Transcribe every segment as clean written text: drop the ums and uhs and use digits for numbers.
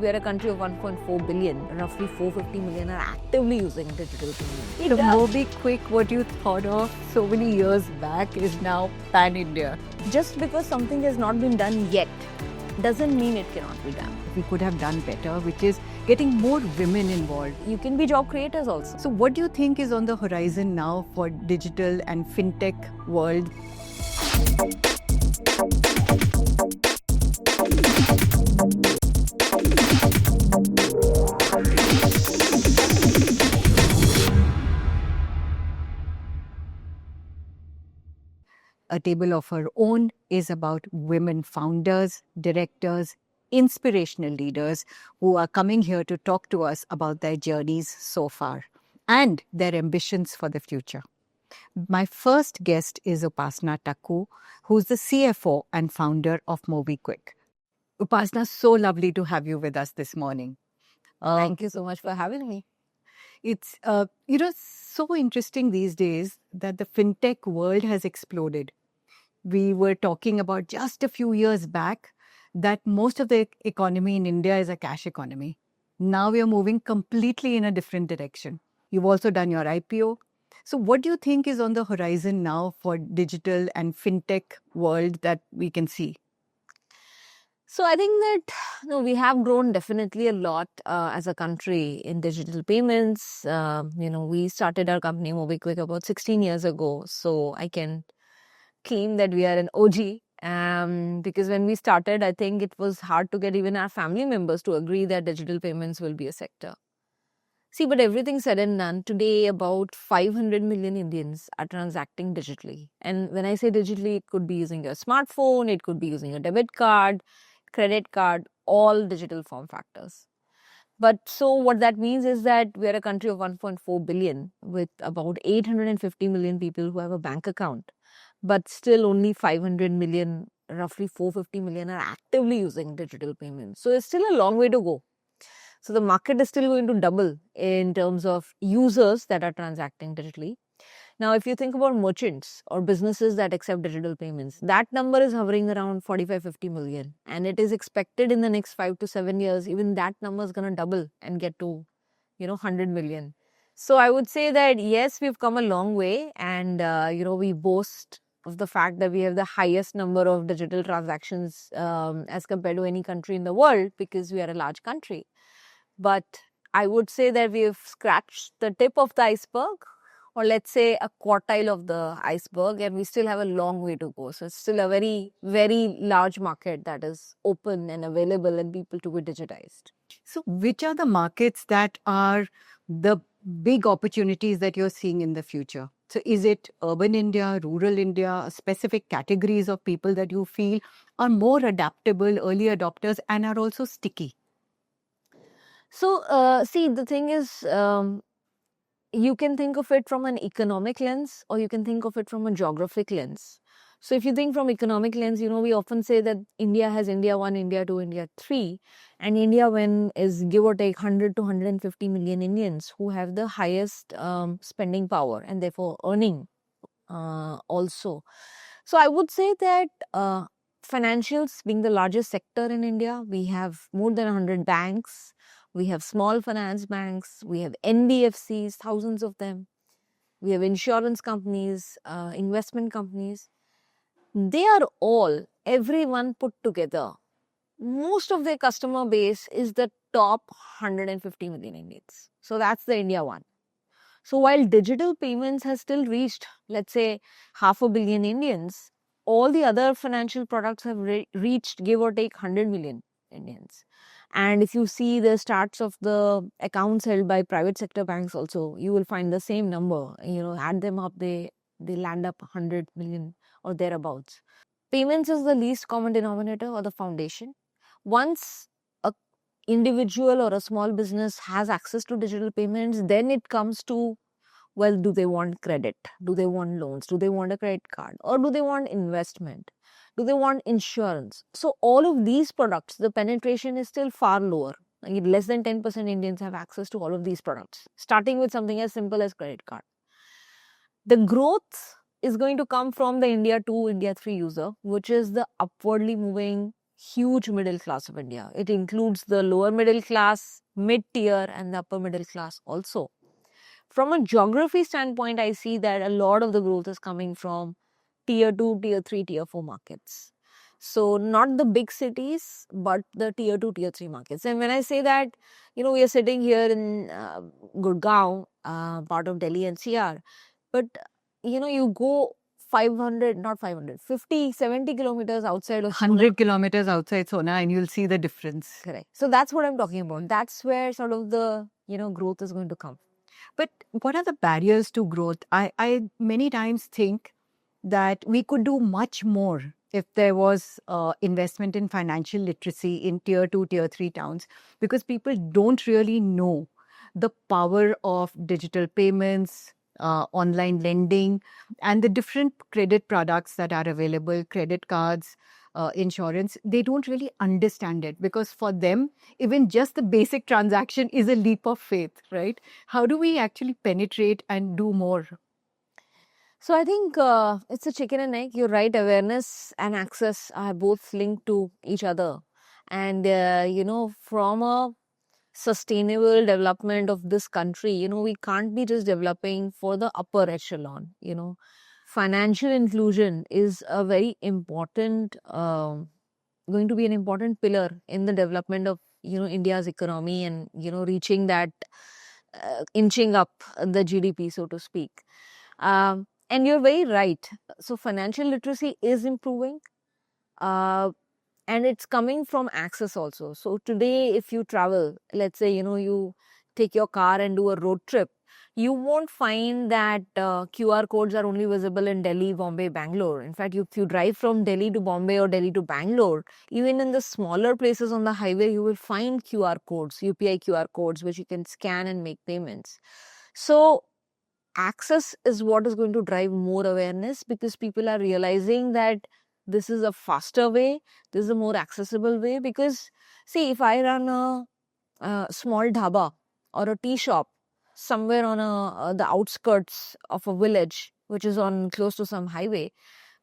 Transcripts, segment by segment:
we are a country of 1.4 billion, roughly 450 million are actively using digital payments. The MobiKwik, what you thought of so many years back, is now pan-India. Just because something has not been done yet doesn't mean it cannot be done. We could have done better, which is getting more women involved. You can be job creators also. So what do you think is on the horizon now for digital and fintech world? A Table of Her Own is about women founders, directors, inspirational leaders who are coming here to talk to us about their journeys so far and their ambitions for the future. My first guest is Upasana Taku, who's the CFO and founder of MobiKwik. Upasana, so lovely to have you with us this morning. Thank you so much for having me. It's so interesting these days that the fintech world has exploded. We were talking about just a few years back that most of the economy in India is a cash economy. Now we are moving completely in a different direction. You've also done your IPO. So what do you think is on the horizon now for digital and fintech world that we can see? So I think that we have grown definitely a lot as a country in digital payments. We started our company MobiKwik about 16 years ago. So I can claim that we are an OG. Because when we started, I think it was hard to get even our family members to agree that digital payments will be a sector. See, but everything said and done, today about 500 million Indians are transacting digitally. And when I say digitally, it could be using your smartphone, it could be using a debit card, credit card, all digital form factors. But so what that means is that we are a country of 1.4 billion with about 850 million people who have a bank account. But still only 500 million, roughly 450 million are actively using digital payments. So it's still a long way to go. So the market is still going to double in terms of users that are transacting digitally. Now, if you think about merchants or businesses that accept digital payments, that number is hovering around 45-50 million. And it is expected in the next 5 to 7 years, even that number is going to double and get to, 100 million. So I would say that, yes, we've come a long way and, we boast of the fact that we have the highest number of digital transactions as compared to any country in the world because we are a large country. But I would say that we've scratched the tip of the iceberg, or let's say a quartile of the iceberg, and we still have a long way to go. So it's still a very, very large market that is open and available and people to be digitized. So which are the markets that are the big opportunities that you're seeing in the future? So is it urban India, rural India, specific categories of people that you feel are more adaptable, early adopters, and are also sticky? So, see, the thing is, you can think of it from an economic lens or you can think of it from a geographic lens. So if you think from economic lens, we often say that India has India 1, India 2, India 3. And India 1 is give or take 100 to 150 million Indians who have the highest spending power and therefore earning also. So I would say that financials being the largest sector in India, we have more than 100 banks. We have small finance banks, we have NBFCs, thousands of them. We have insurance companies, investment companies. They are all, everyone put together. Most of their customer base is the top 150 million Indians. So that's the India 1. So while digital payments has still reached, let's say, 500 million Indians, all the other financial products have reached, give or take, 100 million Indians. And if you see the stats of the accounts held by private sector banks also, you will find the same number. Add them up, they land up 100 million or thereabouts. Payments is the least common denominator or the foundation. Once a individual or a small business has access to digital payments, then it comes to, well, do they want credit? Do they want loans? Do they want a credit card? Or do they want investment? Do they want insurance? So all of these products, the penetration is still far lower. Like less than 10% Indians have access to all of these products, starting with something as simple as credit card. The growth is going to come from the India 2, India 3 user, which is the upwardly moving huge middle class of India. It includes the lower middle class, mid-tier, and the upper middle class also. From a geography standpoint, I see that a lot of the growth is coming from tier 2, tier 3, tier 4 markets. So, not the big cities, but the tier 2, tier 3 markets. And when I say that, we are sitting here in Gurgaon, part of Delhi NCR, but you go 500, not 500, 50, 70 kilometers outside of 100 kilometers outside Sona, and you'll see the difference. Correct. So that's what I'm talking about. That's where sort of the, growth is going to come. But what are the barriers to growth? I many times think that we could do much more if there was investment in financial literacy in tier 2, tier 3 towns, because people don't really know the power of digital payments, online lending, and the different credit products that are available, credit cards, insurance. They don't really understand it, because for them, even just the basic transaction is a leap of faith, right? How do we actually penetrate and do more? So I think it's a chicken and egg. You're right. Awareness and access are both linked to each other. And, from a sustainable development of this country, we can't be just developing for the upper echelon. Financial inclusion is a very important, going to be an important pillar in the development of, India's economy and, reaching that, inching up the GDP, so to speak. And you're very right. So financial literacy is improving. And it's coming from access also. So today, if you travel, let's say, you take your car and do a road trip, you won't find that QR codes are only visible in Delhi, Bombay, Bangalore. In fact, if you drive from Delhi to Bombay or Delhi to Bangalore, even in the smaller places on the highway, you will find QR codes, UPI QR codes, which you can scan and make payments. So access is what is going to drive more awareness, because people are realizing that this is a faster way, this is a more accessible way. Because see, if I run a small dhaba or a tea shop somewhere on the outskirts of a village which is on close to some highway,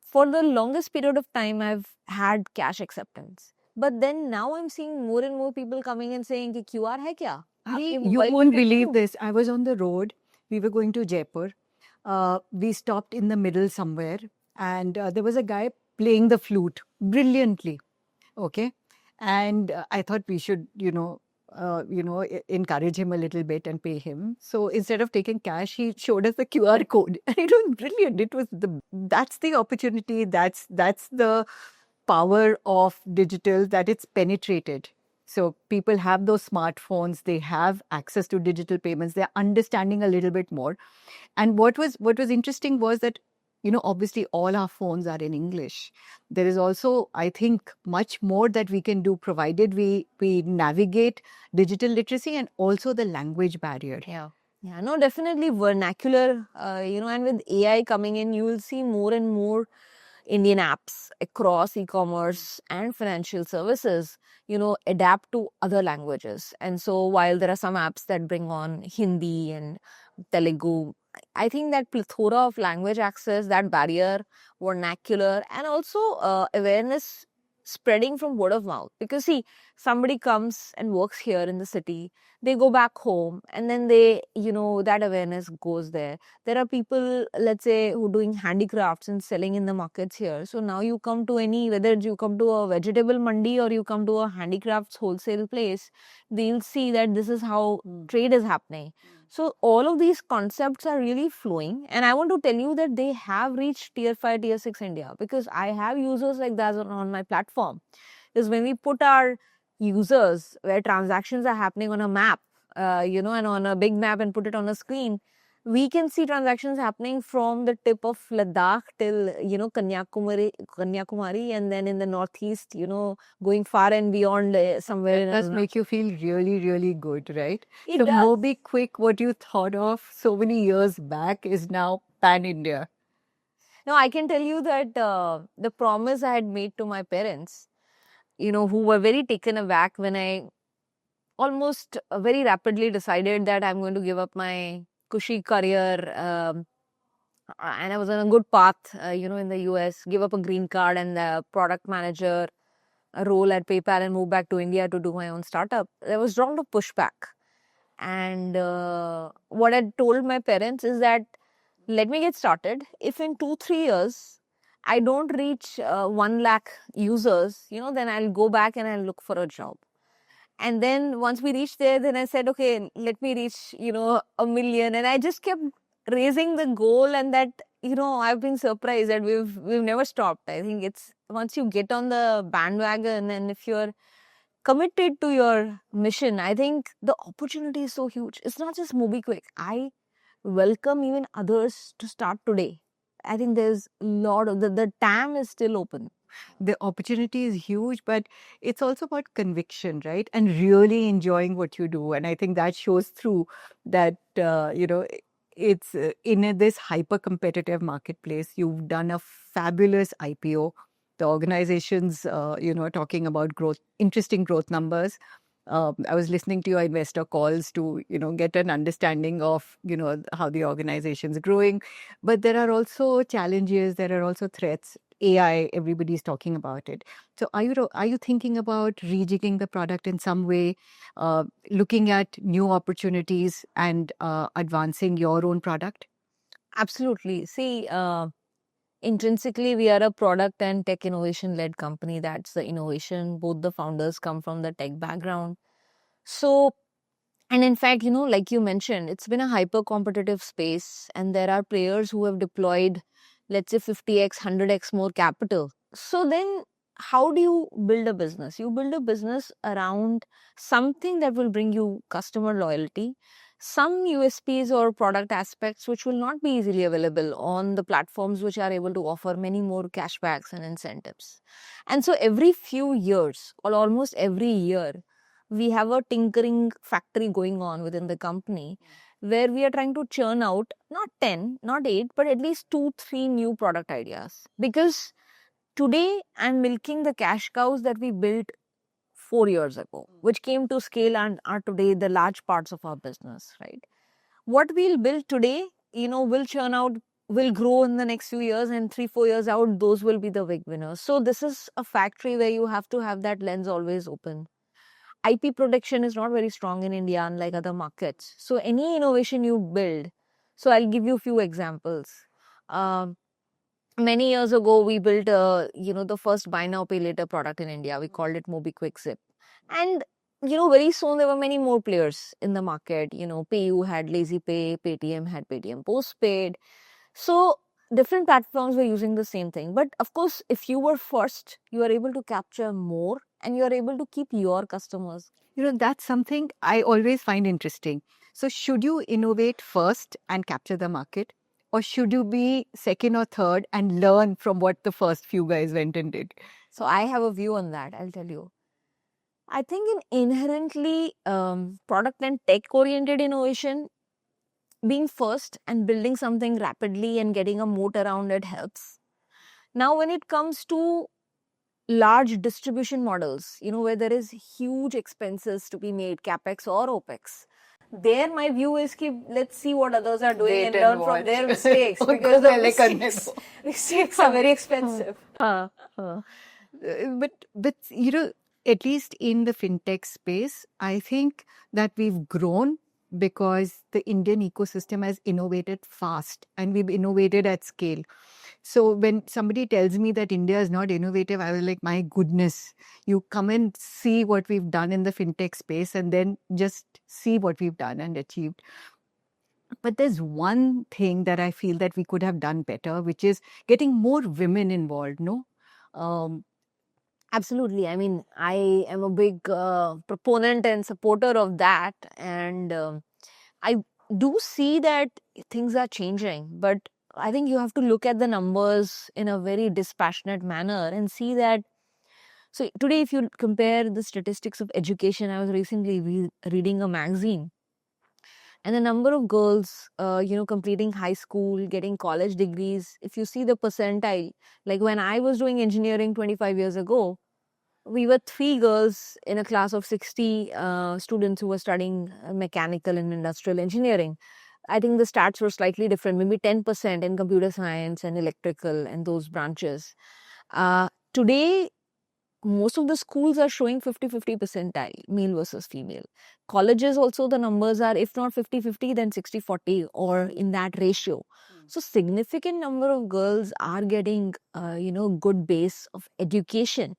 for the longest period of time I've had cash acceptance. But then now I'm seeing more and more people coming and saying कि QR है क्या? You won't believe this. I was on the road. We were going to Jaipur. We stopped in the middle somewhere, and there was a guy playing the flute brilliantly. Okay, and I thought we should, encourage him a little bit and pay him. So instead of taking cash, he showed us the QR code, and it was brilliant. That's the opportunity. That's the power of digital, that it's penetrated. So people have those smartphones, they have access to digital payments, they're understanding a little bit more. And what was interesting was that, obviously all our phones are in English. There is also, I think, much more that we can do, provided we navigate digital literacy and also the language barrier. Yeah, no, definitely vernacular, and with AI coming in, you will see more and more Indian apps across e-commerce and financial services, adapt to other languages. And so while there are some apps that bring on Hindi and Telugu, I think that plethora of language access, that barrier, vernacular, and also awareness spreading from word of mouth. Because see, somebody comes and works here in the city, they go back home, and then they, that awareness goes there. There are people, let's say, who are doing handicrafts and selling in the markets here. So now you come to whether you come to a vegetable mandi or you come to a handicrafts wholesale place, they'll see that this is how trade is happening. So all of these concepts are really flowing, and I want to tell you that they have reached tier 5, tier 6 India, because I have users like that on my platform. Is when we put our users where transactions are happening on a map, and on a big map, and put it on a screen, we can see transactions happening from the tip of Ladakh till, Kanyakumari, and then in the northeast, going far and beyond somewhere. It does make you feel really, really good, right? It So does. MobiKwik, what you thought of so many years back, is now pan-India. Now, I can tell you that the promise I had made to my parents, who were very taken aback when I almost very rapidly decided that I'm going to give up my cushy career, and I was on a good path, in the US, give up a green card and the product manager a role at PayPal and move back to India to do my own startup, there was a lot of pushback. And what I told my parents is that let me get started. If in 2-3 years I don't reach 1 lakh users, then I'll go back and I'll look for a job. And then once we reached there, then I said, okay, let me reach, 1 million. And I just kept raising the goal, and that, I've been surprised that we've never stopped. I think it's once you get on the bandwagon and if you're committed to your mission, I think the opportunity is so huge. It's not just MobiKwik. I welcome even others to start today. I think there's a lot of the TAM is still open. The opportunity is huge, but it's also about conviction, right? And really enjoying what you do. And I think that shows through that, it's in this hyper competitive marketplace. You've done a fabulous IPO. The organization's, talking about growth, interesting growth numbers. I was listening to your investor calls to, get an understanding of, how the organization's growing. But there are also challenges, there are also threats. AI, everybody's talking about it. So are you thinking about rejigging the product in some way, looking at new opportunities and advancing your own product? Absolutely. See, intrinsically, we are a product and tech innovation led company. That's the innovation. Both the founders come from the tech background. So, and in fact, like you mentioned, it's been a hyper competitive space, and there are players who have deployed, let's say, 50x, 100x more capital. So, then how do you build a business? You build a business around something that will bring you customer loyalty, some USPs or product aspects which will not be easily available on the platforms which are able to offer many more cashbacks and incentives. And so, every few years, or almost every year, we have a tinkering factory going on within the company where we are trying to churn out not 10, not 8, but at least 2, 3 new product ideas. Because today I'm milking the cash cows that we built 4 years ago, which came to scale and are today the large parts of our business, right? What we'll build today, will churn out, will grow in the next few years, and 3, 4 years out, those will be the big winners. So this is a factory where you have to have that lens always open. IP protection is not very strong in India, unlike other markets. So any innovation you build, so I'll give you a few examples. Many years ago, we built the first buy now pay later product in India. We called it MobiKwik Zip, and very soon there were many more players in the market. PayU had LazyPay, Paytm had Paytm Postpaid. So different platforms were using the same thing. But of course, if you were first, you are able to capture more and you are able to keep your customers. That's something I always find interesting. So should you innovate first and capture the market? Or should you be second or third and learn from what the first few guys went and did? So I have a view on that, I'll tell you. I think in inherently product and tech oriented innovation, being first and building something rapidly and getting a moat around it helps. Now, when it comes to large distribution models, where there is huge expenses to be made, capex or opex, there my view is let's see what others are doing and learn from their mistakes, because the mistakes are very expensive. But at least in the fintech space, I think that we've grown because the Indian ecosystem has innovated fast and we've innovated at scale. So when somebody tells me that India is not innovative, I was like, my goodness, you come and see what we've done in the fintech space and then just see what we've done and achieved. But there's one thing that I feel that we could have done better, which is getting more women involved, no? Absolutely. I mean, I am a big proponent and supporter of that. And I do see that things are changing. But I think you have to look at the numbers in a very dispassionate manner and see that. So, today, if you compare the statistics of education, I was recently reading a magazine. And the number of girls, completing high school, getting college degrees, if you see the percentile, like when I was doing engineering 25 years ago, we were 3 girls in a class of 60 students who were studying mechanical and industrial engineering. I think the stats were slightly different, maybe 10% in computer science and electrical and those branches. Today, most of the schools are showing 50-50 percentile, male versus female. Colleges also, the numbers are, if not 50-50, then 60-40 or in that ratio. So significant number of girls are getting, good base of education.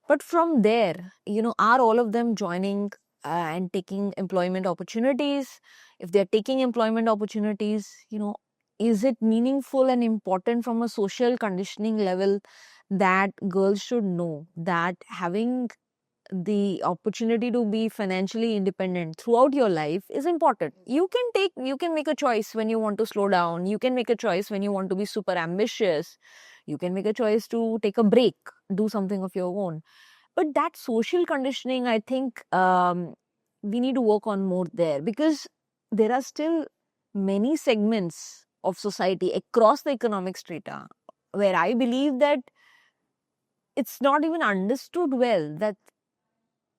But from there, are all of them joining and taking employment opportunities? If they're taking employment opportunities, is it meaningful and important from a social conditioning level that girls should know that having the opportunity to be financially independent throughout your life is important? You can make a choice when you want to slow down. You can make a choice when you want to be super ambitious. You can make a choice to take a break, do something of your own. But that social conditioning, I think we need to work on more there, because there are still many segments of society across the economic strata where I believe that it's not even understood well that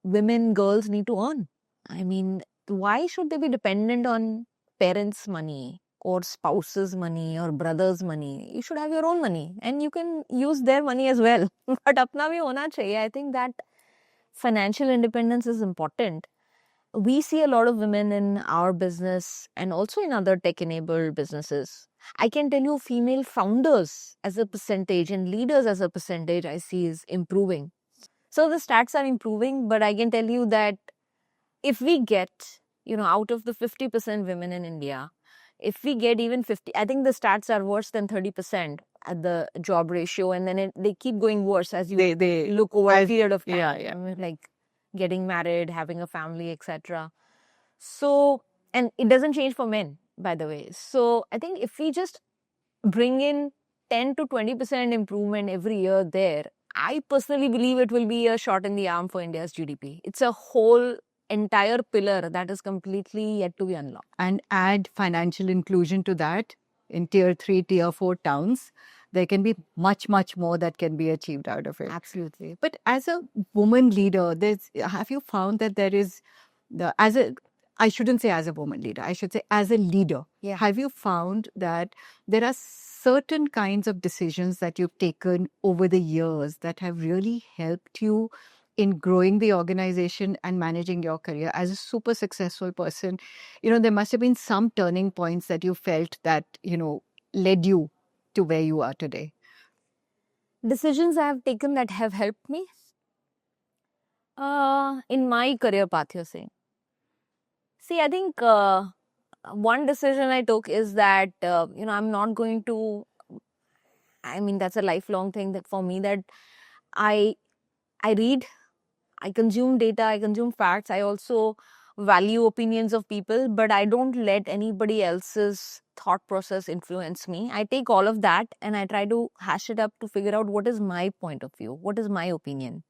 women, girls need to earn. I mean, why should they be dependent on parents' money or spouse's money or brother's money? You should have your own money and you can use their money as well. But apna bhi hona chahiye. I think that financial independence is important. We see a lot of women in our business and also in other tech enabled businesses. I can tell you, female founders as a percentage and leaders as a percentage, I see is improving. So the stats are improving, but I can tell you that if we get, out of the 50% women in India, if we get even 50, I think the stats are worse than 30% at the job ratio, and then they keep going worse as you They look over a as period of time. yeah. I mean, like getting married, having a family, etc. So, and it doesn't change for men, by the way. So I think if we just bring in 10 to 20% improvement every year there, I personally believe it will be a shot in the arm for India's GDP. It's a whole entire pillar that is completely yet to be unlocked. And add financial inclusion to that in tier 3, tier 4 towns, there can be much, much more that can be achieved out of it. Absolutely. But as a woman leader, have you found that there is I shouldn't say as a woman leader, I should say as a leader. Yeah. Have you found that there are certain kinds of decisions that you've taken over the years that have really helped you in growing the organization and managing your career as a super successful person? There must have been some turning points that you felt that, led you to where you are today. Decisions I have taken that have helped me in my career path, you're saying? See, I think one decision I took is that, I'm not going to, I mean, that's a lifelong thing that for me, that I read, I consume data, I consume facts. I also value opinions of people, but I don't let anybody else's thought process influence me. I take all of that and I try to hash it up to figure out what is my point of view, what is my opinion.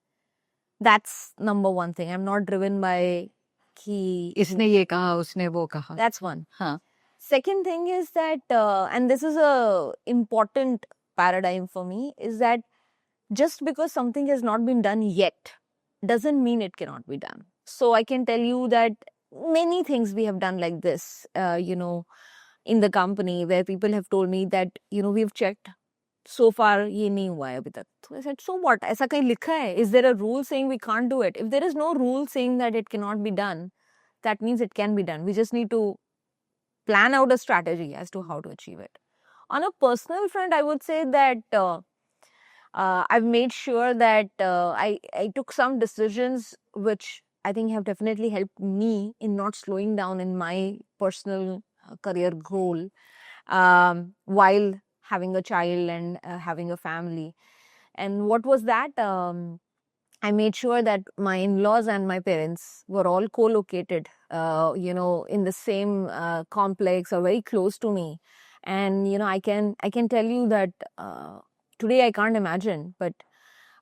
That's number one thing. I'm not driven by इसने ये कहा, उसने वो कहा. That's one. हाँ. Second thing is that, and this is a important paradigm for me, is that just because something has not been done yet doesn't mean it cannot be done. So I can tell you that many things we have done like this, in the company, where people have told me that, we've checked, so far ये नहीं हुआ है अभी तक. So I said, so what? ऐसा कहीं लिखा है? Is there a rule saying we can't do it? If there is no rule saying that it cannot be done, that means it can be done. We just need to plan out a strategy as to how to achieve it. On a personal front, I would say that I've made sure that I took some decisions which I think have definitely helped me in not slowing down in my personal career goal while having a child and having a family. And what was that? I made sure that my in-laws and my parents were all co-located, in the same complex or very close to me. And, I can tell you that today I can't imagine, but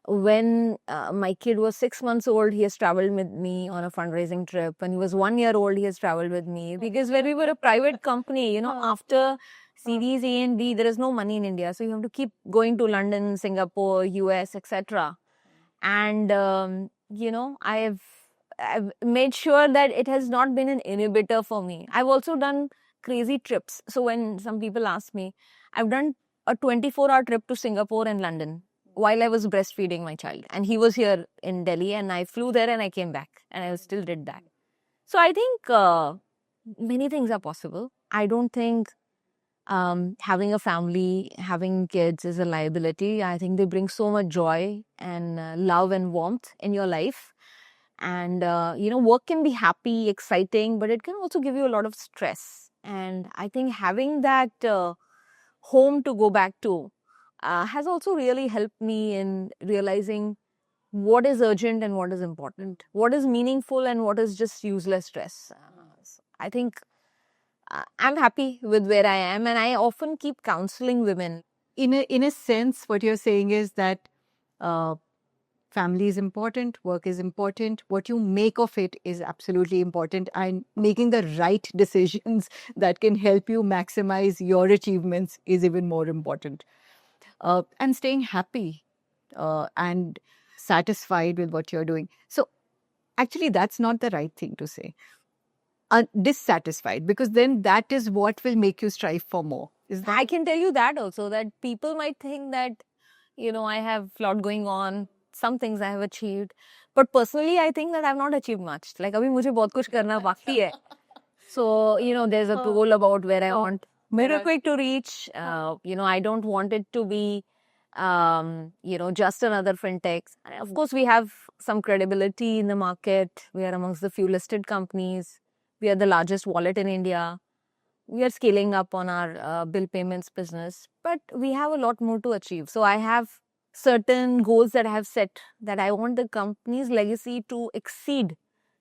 when my kid was 6 months old, he has traveled with me on a fundraising trip. When he was 1 year old, he has traveled with me, because when we were a private company, after Series A and B, there is no money in India. So you have to keep going to London, Singapore, US, etc. And, I've made sure that it has not been an inhibitor for me. I've also done crazy trips. So when some people ask me, I've done a 24-hour trip to Singapore and London while I was breastfeeding my child. And he was here in Delhi, and I flew there and I came back, and I still did that. So I think many things are possible. I don't think having a family, having kids is a liability. I think they bring so much joy and love and warmth in your life. And, work can be happy, exciting, but it can also give you a lot of stress. And I think having that home to go back to has also really helped me in realizing what is urgent and what is important, what is meaningful and what is just useless stress. I think I'm happy with where I am, and I often keep counseling women. In a sense, what you're saying is that family is important, work is important. What you make of it is absolutely important, and making the right decisions that can help you maximize your achievements is even more important. And staying happy and satisfied with what you're doing. So, actually, that's not the right thing to say. Dissatisfied, because then that is what will make you strive for more. Is that? I can tell you that also, that people might think that, I have a lot going on, some things I have achieved. But personally, I think that I've not achieved much. Like, abhi mujhe bahut kuch karna baki hai. So, there's a goal about where I want Miraquick to reach. I don't want it to be, just another fintech. Of course, we have some credibility in the market. We are amongst the few listed companies. We are the largest wallet in India. We are scaling up on our bill payments business, but we have a lot more to achieve. So I have certain goals that I have set, that I want the company's legacy to exceed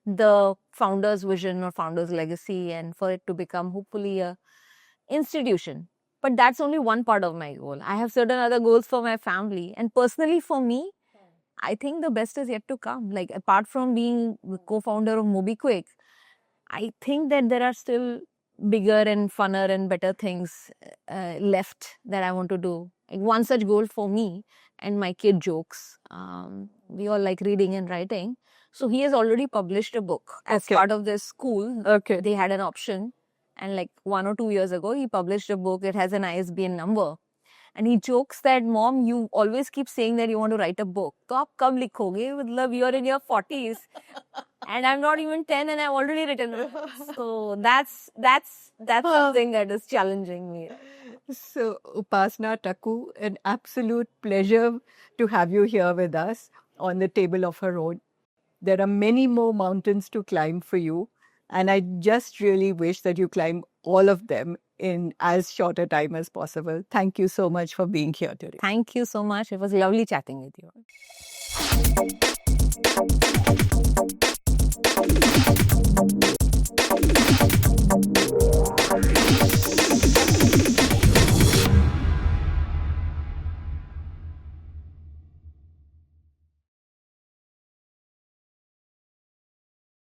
the founder's vision or founder's legacy, and for it to become hopefully a institution. But that's only one part of my goal. I have certain other goals for my family, and personally for me, I think the best is yet to come. Like, apart from being the co-founder of MobiKwik, I think that there are still bigger and funner and better things left that I want to do. Like, one such goal for me and my kid Jokes, we all like reading and writing. So he has already published a book as part of this school. Okay. They had an option, and like 1 or 2 years ago, he published a book. It has an ISBN number. And he jokes that, Mom, you always keep saying that you want to write a book. So aap kab likhoge? Matlab, you're in your 40s. And I'm not even 10 and I've already written a book. So that's something that is challenging me. So, Upasana Taku, an absolute pleasure to have you here with us on the table of her own. There are many more mountains to climb for you, and I just really wish that you climb all of them in as short a time as possible. Thank you so much for being here today. Thank you so much. It was lovely chatting with you.